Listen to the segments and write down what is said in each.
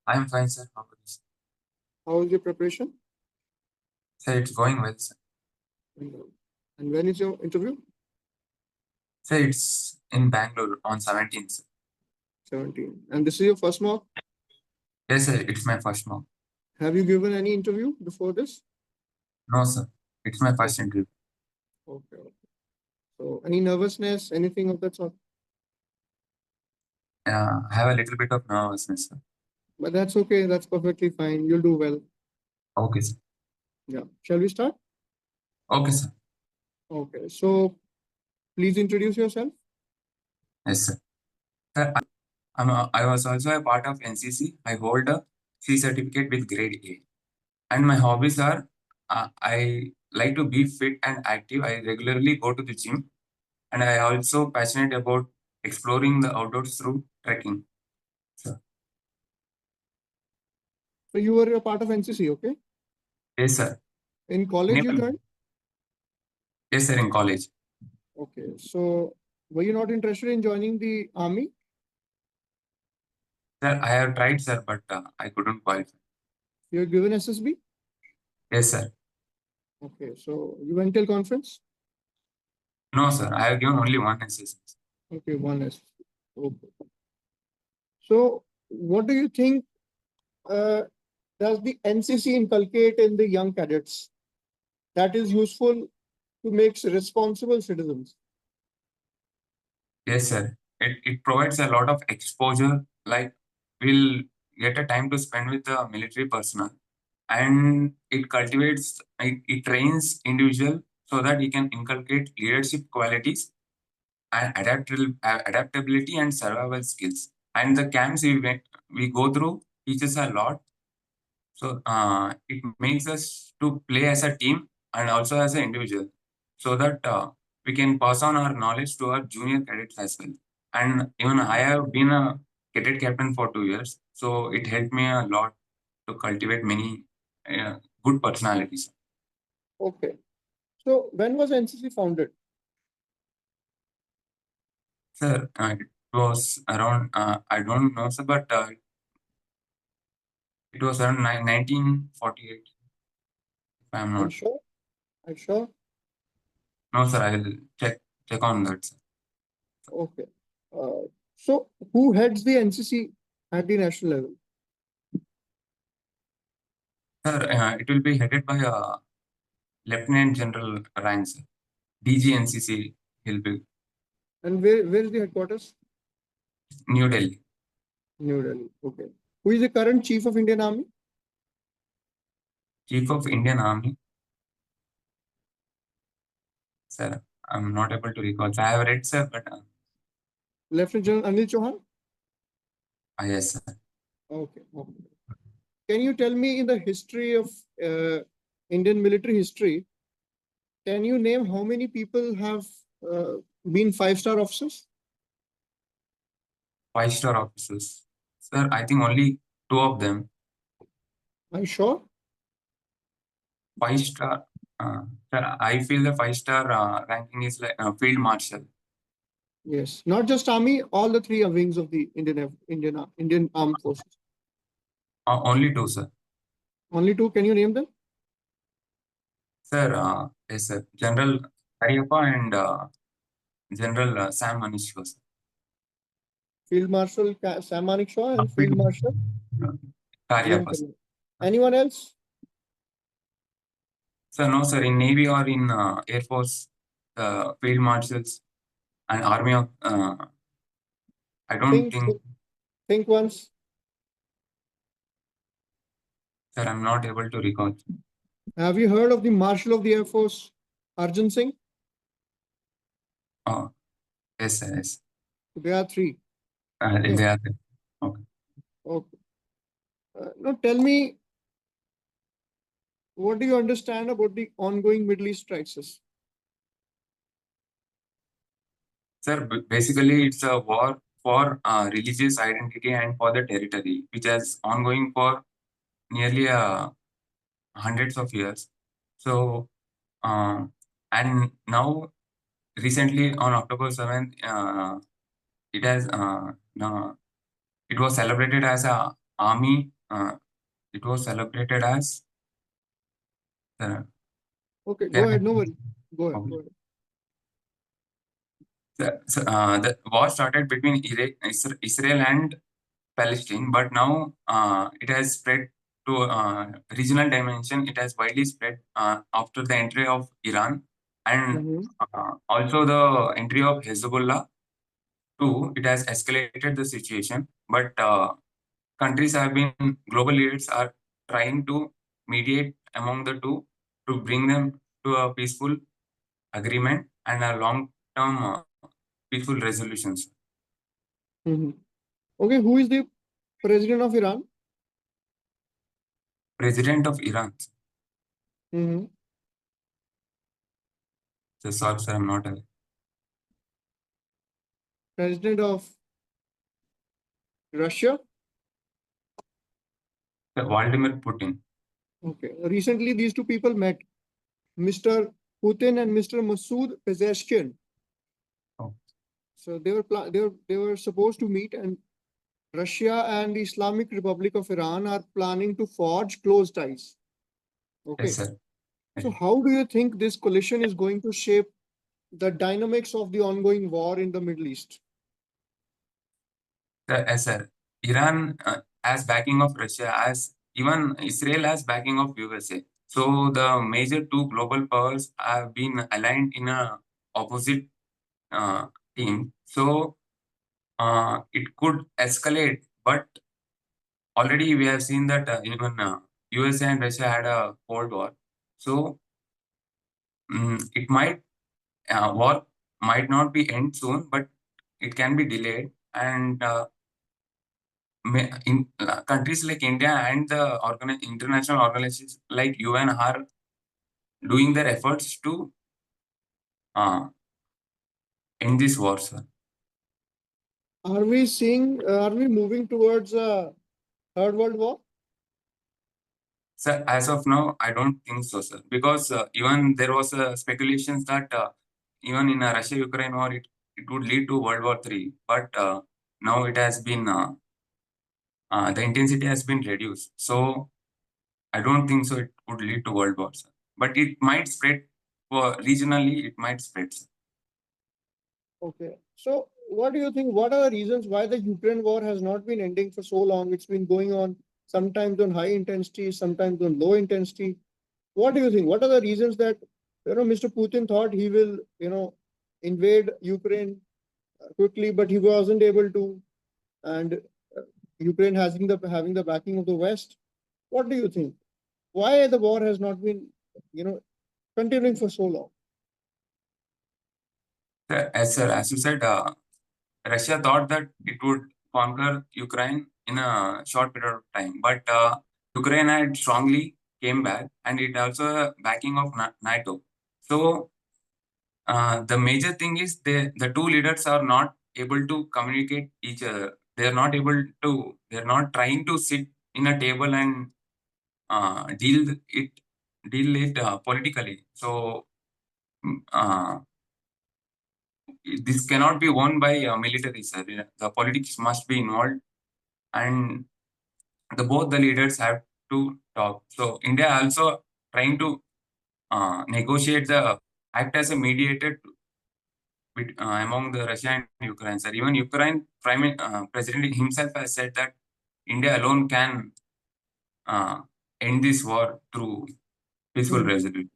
I'm fine, sir. How about you, sir? How is your preparation? Sir, it's going well, sir. And when is your interview? Sir, it's in Bangalore on 17th, sir. 17. And this is your first mock? Yes, sir. It's my first mock. Have you given any interview before this? No, sir. It's my first interview. Okay. So any nervousness, anything of that sort? I have a little bit of nervousness, sir. But that's okay. That's perfectly fine. You'll do well. Okay, sir. Yeah. Shall we start? Okay, sir. Okay. So please introduce yourself. Yes, sir. Sir, I was also a part of NCC. I hold a C certificate with grade A. And my hobbies are I like to be fit and active. I regularly go to the gym. And I also passionate about exploring the outdoors through trekking. Sir. So you were a part of NCC, okay? Yes, sir. In college you joined? Yes, sir, in college. Okay. So were you not interested in joining the army? Sir, I have tried, sir, but I couldn't qualify. You have given SSB? Yes, sir. Okay. So you went till conference? No, sir. I have given only one SSB. Okay, one SSB. Okay. So what do you think does the NCC inculcate in the young cadets that is useful to make responsible citizens? Yes, sir. It provides a lot of exposure. Like, we'll get a time to spend with the military personnel. And it cultivates, it trains individual so that he can inculcate leadership qualities and adaptability and survival skills. And the camps we go through teaches a lot. So it makes us to play as a team and also as an individual, so that we can pass on our knowledge to our junior cadets as well. And even I have been a cadet captain for 2 years, so it helped me a lot to cultivate many good personalities. Okay. So when was NCC founded? Sir, it was around, I don't know, sir, but it was around 1948. If I'm Are you not. sure? Are you sure? No, sir, I will check on that, sir. Okay. So who heads the NCC at the national level? Sir, it will be headed by Lieutenant General rank, sir. DGNCC will be And where is the headquarters? New Delhi. New Delhi. Okay. Who is the current chief of Indian Army? Chief of Indian Army. Sir, I'm not able to recall. So I have read, sir, but Lieutenant General Anil Chauhan? yes, sir. Okay. Okay. Can you tell me in the history of Indian military history, can you name how many people have been five-star officers? 5-star officers. Sir, I think only 2 of them. Are you sure? 5-star. Sir, I feel the 5-star ranking is like Field Marshal. Yes. Not just army, all the three wings of the Indian Armed Forces. Only 2, sir. Only two. Can you name them? Sir, yes, sir. General Cariappa and General Sam Manishko, sir. Field Marshal Sam Manekshaw and Field Marshal Cariappa. Anyone else? Sir, no, sir. In Navy or in Air Force, Field Marshals and Army of, I don't Think once. Sir, I'm not able to recall. Have you heard of the Marshal of the Air Force, Arjun Singh? Oh, yes, sir, yes. There are three. Okay. They are there. Okay. Okay. Now tell me, what do you understand about the ongoing Middle East crisis? Sir, basically, it's a war for religious identity and for the territory, which is ongoing for nearly hundreds of years. So, and now, recently on October 7th, it has no, it was celebrated as a army, it was celebrated as the Okay, go ahead. No worry. Go ahead. Go ahead. the war started between Israel and Palestine, but now it has spread to regional dimension. It has widely spread after the entry of Iran and also the entry of Hezbollah too. It has escalated the situation, but countries have been, global leaders are trying to mediate among the two to bring them to a peaceful agreement and a long-term peaceful resolutions. Okay, who is the president of Iran? President of Iran. Sorry, sir, I'm not aware. President of Russia? Vladimir Putin. Okay. Recently, these two people met, Mr. Putin and Mr. Masoud Pezeshkian. Oh. So they were supposed to meet, and Russia and the Islamic Republic of Iran are planning to forge close ties. Okay. Yes, sir. So how do you think this coalition is going to shape the dynamics of the ongoing war in the Middle East? Yes, sir. Iran has backing of Russia, as even Israel has backing of USA. So the major two global powers have been aligned in a opposite team. So it could escalate, but already we have seen that even USA and Russia had a Cold War. So it might war might not be end soon, but it can be delayed. And in countries like India and the international organizations like UN are doing their efforts to end this war, sir. Are we moving towards a third world war? Sir, as of now, I don't think so, sir. Because even there was speculations that even in Russia-Ukraine war, it would lead to World War III. But now it has been, the intensity has been reduced. So I don't think so it would lead to World War, sir. But it might spread, regionally, it might spread, sir. Okay. So what do you think? What are the reasons why the Ukraine war has not been ending for so long? It's been going on sometimes on high intensity, sometimes on low intensity. What do you think? What are the reasons that Mr. Putin thought he will invade Ukraine quickly, but he wasn't able to, and Ukraine having the backing of the West? What do you think? Why the war has not been continuing for so long? As you said, Russia thought that it would conquer Ukraine in a short period of time, but Ukraine had strongly came back, and it also a backing of NATO. So the major thing is the two leaders are not able to communicate each other. They are not able to. They are not trying to sit in a table and deal it politically. So this cannot be won by military, sir. The politics must be involved, and both the leaders have to talk. So India also trying to negotiate the act as a mediator among the Russia and Ukraine. Sir, even Ukraine president himself has said that India alone can end this war through peaceful resolution.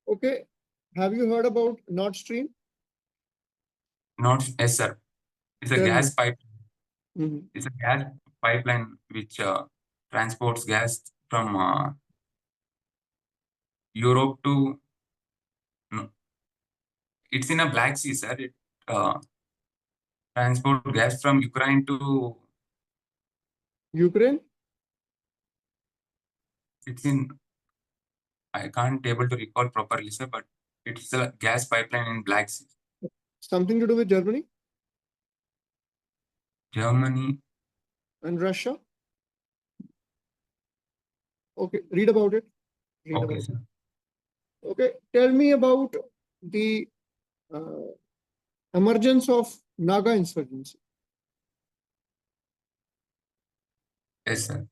Okay, have you heard about Nord Stream? Not yes, sir. It's a Tell gas me. pipe. It's a gas pipeline which transports gas from Europe to. No, it's in a Black Sea, sir. It transport gas from Ukraine to Ukraine? It's in. I can't able to recall properly, sir, but it's a gas pipeline in Black Sea. Something to do with Germany Germany. and Russia? Okay, read about it. Okay, sir. Okay, tell me about the emergence of Naga insurgency. Yes, sir.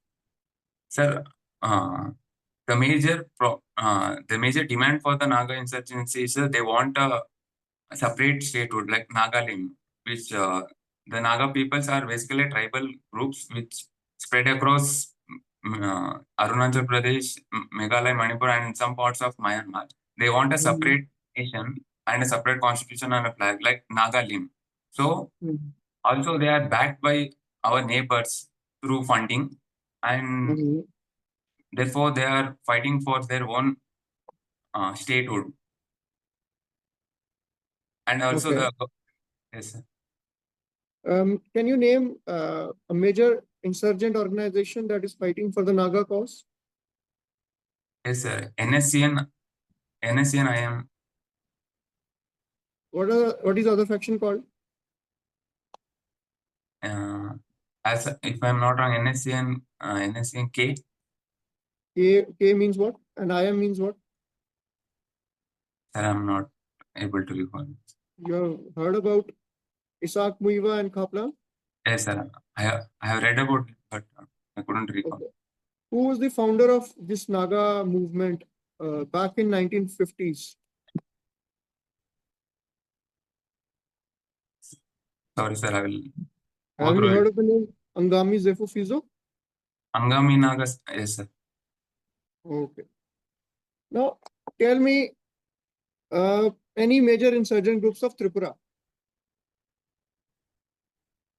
Sir, the major demand for the Naga insurgency is they want a separate statehood like Nagaland, which the Naga peoples are basically tribal groups which spread across Arunachal Pradesh, Meghalaya, Manipur, and some parts of Myanmar. They want a Mhm. separate nation and a separate constitution and a flag like Nagaland. So Mhm. also they are backed by our neighbors through funding, and Mhm. therefore they are fighting for their own statehood. And also Okay. the yes, sir. Can you name a major insurgent organization that is fighting for the Naga cause? Yes, sir. NSCN I am What is the other faction called? uh, as if I'm not wrong, NSCN K. K means what? And IM means what? Sir, I'm not able to recall. You have heard about Isaac Muiva and Kaplan? Yes, sir. I have read about it, but I couldn't recall. Okay. Who was the founder of this Naga movement back in 1950s? Sorry, sir. I will go Have you through heard it. of the name Angami Zepho Fizo? Angami Nagas. Yes, sir. Okay. Now, tell me any major insurgent groups of Tripura.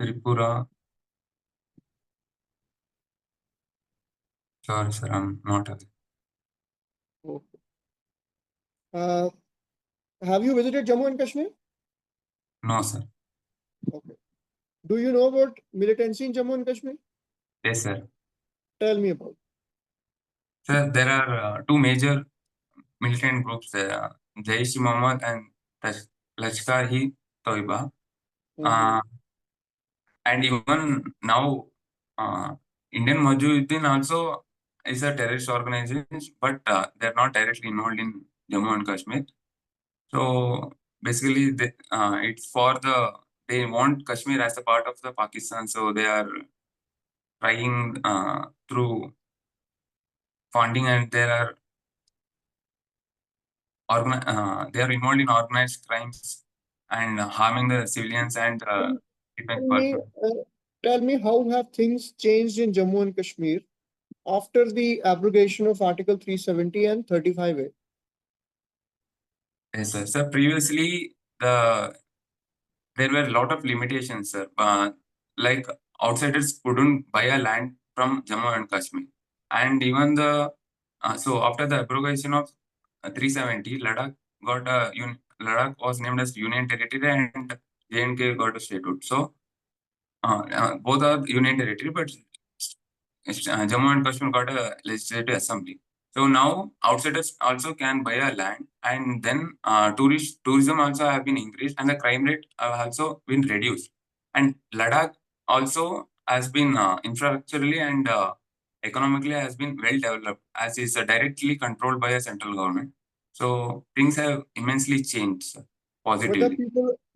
Tripura. Sorry, sir. I'm not aware. Okay. Uh, have you visited Jammu and Kashmir? No, sir. Okay. Do you know about militancy in Jammu and Kashmir? Yes, sir. Tell me about. Sir, there are two major militant groups there, Jaish e Mohammed and Lashkar-e-Toiba. Mhm. Uh, and even now, uh, Indian Mujahideen also is a terrorist organization, but they're not directly involved in Jammu and Kashmir. So basically, it's for they want Kashmir as a part of the Pakistan, so they are trying through funding, and they are involved in organized crimes and harming the civilians and Tell defense tell me, personnel. tell me how have things changed in Jammu and Kashmir after the abrogation of Article 370 and 35A? Yes, sir. So previously, there were a lot of limitations, sir. Like outsiders couldn't buy a land from Jammu and Kashmir, and even so after the abrogation of 370, Ladakh was named as Union Territory, and J&K got a statehood. So both are union territory, but Jammu and Kashmir got a legislative assembly. So now outsiders also can buy a land, and then tourism also have been increased, and the crime rate have also been reduced. And Ladakh also has been infrastructurally and economically has been well developed, as is directly controlled by a central government. So things have immensely changed, sir, positively.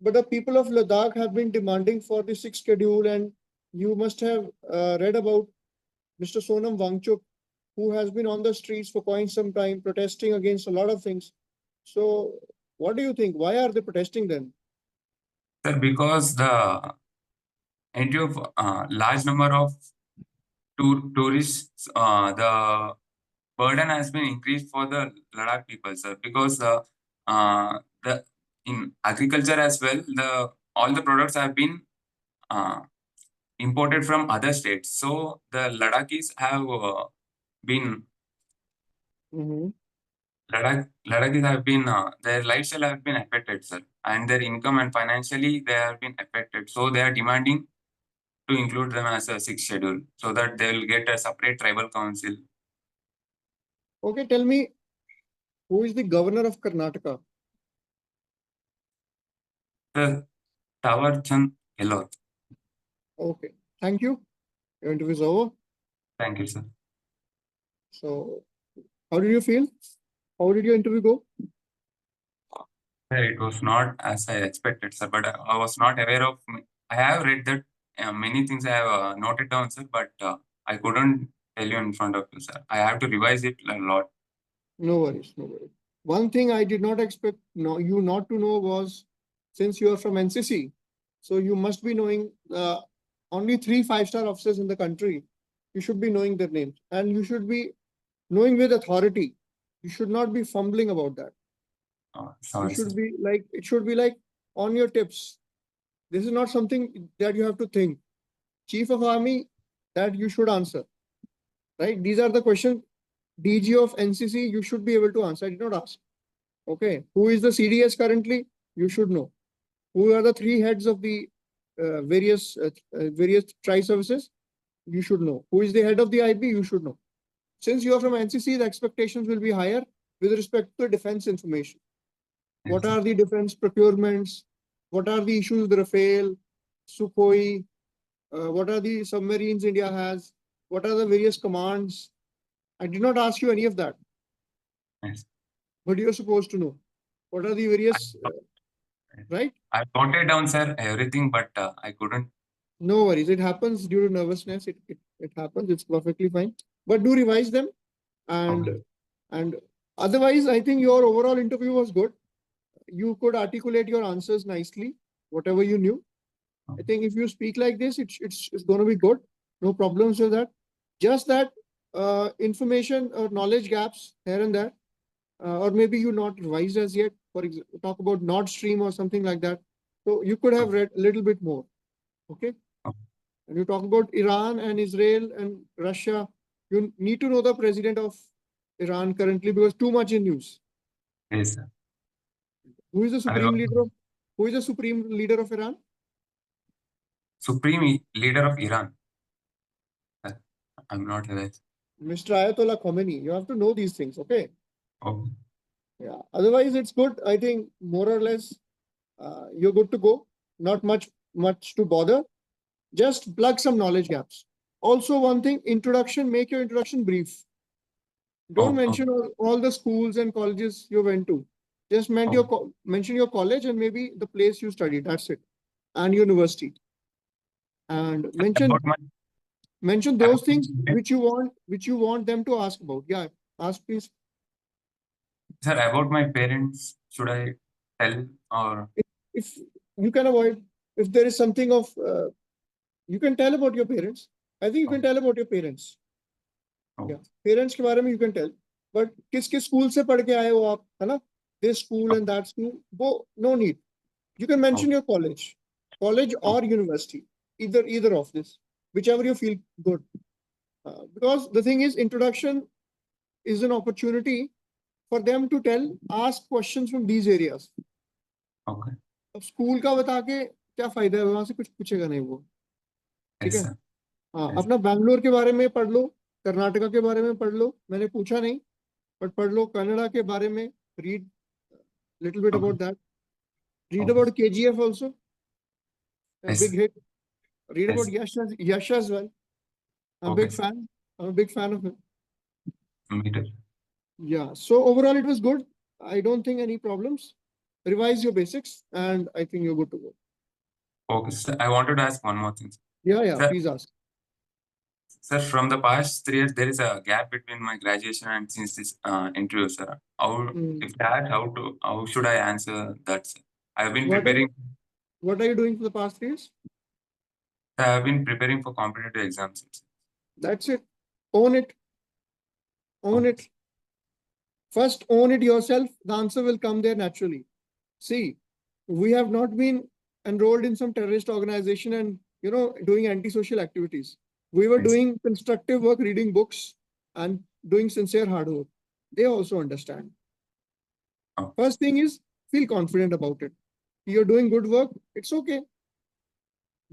But the people of Ladakh have been demanding for the sixth schedule, and you must have read about Mr. Sonam Wangchuk, who has been on the streets for quite some time protesting against a lot of things. So, what do you think? Why are they protesting then? Sir, because the entry of large number of tourists, the burden has been increased for the Ladakh people, sir, because the in agriculture as well, the all the products have been uh, imported from other states. So the Ladakhis have been Mhm. Ladakhis have been their lifestyle have been affected, sir, and their income and financially they have been affected. So they are demanding to include them as a sixth schedule so that they will get a separate tribal council. Okay, tell me, who is the governor of Karnataka? The Tower Chand Hello. Okay, thank you. Your interview is over. Thank you, sir. So, how did you feel? How did your interview go? Sir, it was not as I expected, sir, but I was not aware of. I have read that many things I have noted down, sir, but I couldn't tell you in front of you, sir. I have to revise it a lot. No worries, no worries. One thing I did not expect you not to know was, since you are from NCC, so you must be knowing only 3 5-star officers in the country. You should be knowing their names, and you should be knowing with authority. You should not be fumbling about that. Oh, You sorry, sir. should be like, it should be like on your tips. This is not something that you have to think. Chief of Army, that you should answer, right? These are the questions DG of NCC you should be able to answer. I did not ask. Okay. Who is the CDS currently? You should know. Who are the 3 heads of the various tri-services? You should know. Who is the head of the IB? You should know. Since you are from NCC, the expectations will be higher with respect to defense information. Yes, What sir. are the defense procurements? What are the issues with Rafale, Sukhoi? What are the submarines India has? What are the various commands? I did not ask you any of that, Yes. but you're supposed to know. What are the various, right? I noted down, sir, everything, but I couldn't. No worries. It happens due to nervousness. It happens. It's perfectly fine. But do revise them. And Okay. and otherwise, I think your overall interview was good. You could articulate your answers nicely, whatever you knew. I think if you speak like this, it's going to be good. No problems with that. Just that information or knowledge gaps here and there, or maybe you not revised as yet. For example, talk about Nord Stream or something like that. So you could have read a little bit more. Okay. Okay. And you talk about Iran and Israel and Russia. You need to know the president of Iran currently because too much in news. Yes, sir. Who is the I will supreme leader of Who is the supreme leader of Iran? Supreme leader of Iran. Sir, I'm not aware. Mr. Ayatollah Khomeini. You have to know these things. Okay. Okay. Yeah. Otherwise, it's good. I think more or less you're good to go. Not much to bother. Just plug some knowledge gaps. Also, one thing: introduction. Make your introduction brief. Don't Oh, mention all the schools and colleges you went to. Just mention your college and maybe the place you studied. That's it, and university. And about my mention about those things which you want them to ask about. Yeah, ask please. sir, about my parents, should I tell or If you can avoid, if there is something of, you can tell about your parents. I think you can tell about your parents. oh, Yeah, parents के बारे में you can tell. But किस school से पढ़ के आए हो आप, है ना? This school and that school, वो no need. You can mention your college or university, either of this, whichever you feel good. Because the thing is, introduction is an opportunity for them to ask questions from these areas. okay. अब school का बता के क्या फायदा है, वहां से कुछ पूछेगा नहीं वो. ठीक Yes, है. sir. हाँ, Yes. अपना बैंगलोर के बारे में पढ़ लो, कर्नाटका के बारे में पढ़ लो. मैंने पूछा नहीं, बट पढ़ लो कनाडा के बारे में. Read little bit Okay. about that. Read Okay. about KGF also, a Yes. big hit. Read Yes. about Yash as well. I'm a Okay, big sir. fan. I'm a big fan of him. Me too. Yeah. So overall, it was good. I don't think any problems. Revise your basics, and I think you're good to go. Okay, sir. I wanted to ask one more thing. Yeah. Sir, Please ask. sir, from the past 3 years, there is a gap between my graduation and since this interview, sir. If that, how should I answer that, sir? I have been preparing. What are you doing for the past 3 years? I have been preparing for competitive exams. That's it. Own it. Own Oh. it. First, own it yourself. The answer will come there naturally. See, we have not been enrolled in some terrorist organization and doing antisocial activities. We were Yes. doing constructive work, reading books, and doing sincere hard work. They also understand. Oh. First thing is feel confident about it. You're doing good work. It's okay.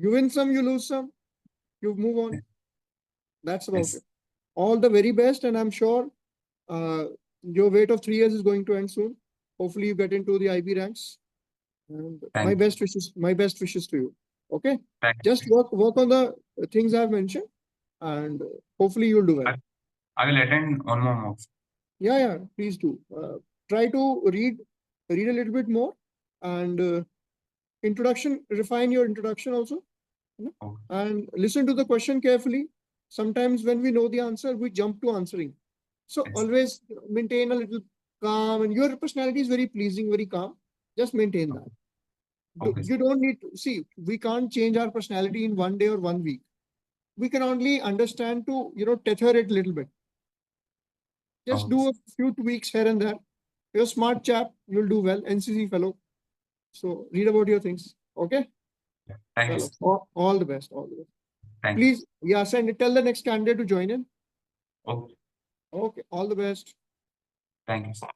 You win some, you lose some. You move on. Yes. That's about Yes. it. All the very best, and I'm sure your wait of 3 years is going to end soon. Hopefully, you get into the IB ranks. And Thank my you. best wishes. My best wishes to you. Okay. Thank Just you. work on the things I've mentioned, and hopefully you'll do well. I will attend one more mock. Yeah. Please do. Try to read a little bit more, and refine your introduction also. Okay. And listen to the question carefully. sometimes when we know the answer, we jump to answering. So Yes. always maintain a little calm, and your personality is very pleasing, very calm. Just maintain that. Okay. You don't need to see, we can't change our personality in 1 day or 1 week. We can only understand to, tether it a little bit. Just Okay. do a few tweaks here and there. You're a smart chap, you'll do well, NCC fellow. So read about your things. Okay? Thank you, Fellow. sir. All the best. All the best. Thank you. Please, yeah, tell the next candidate to join in. Okay. Okay, all the best. Thank you, sir.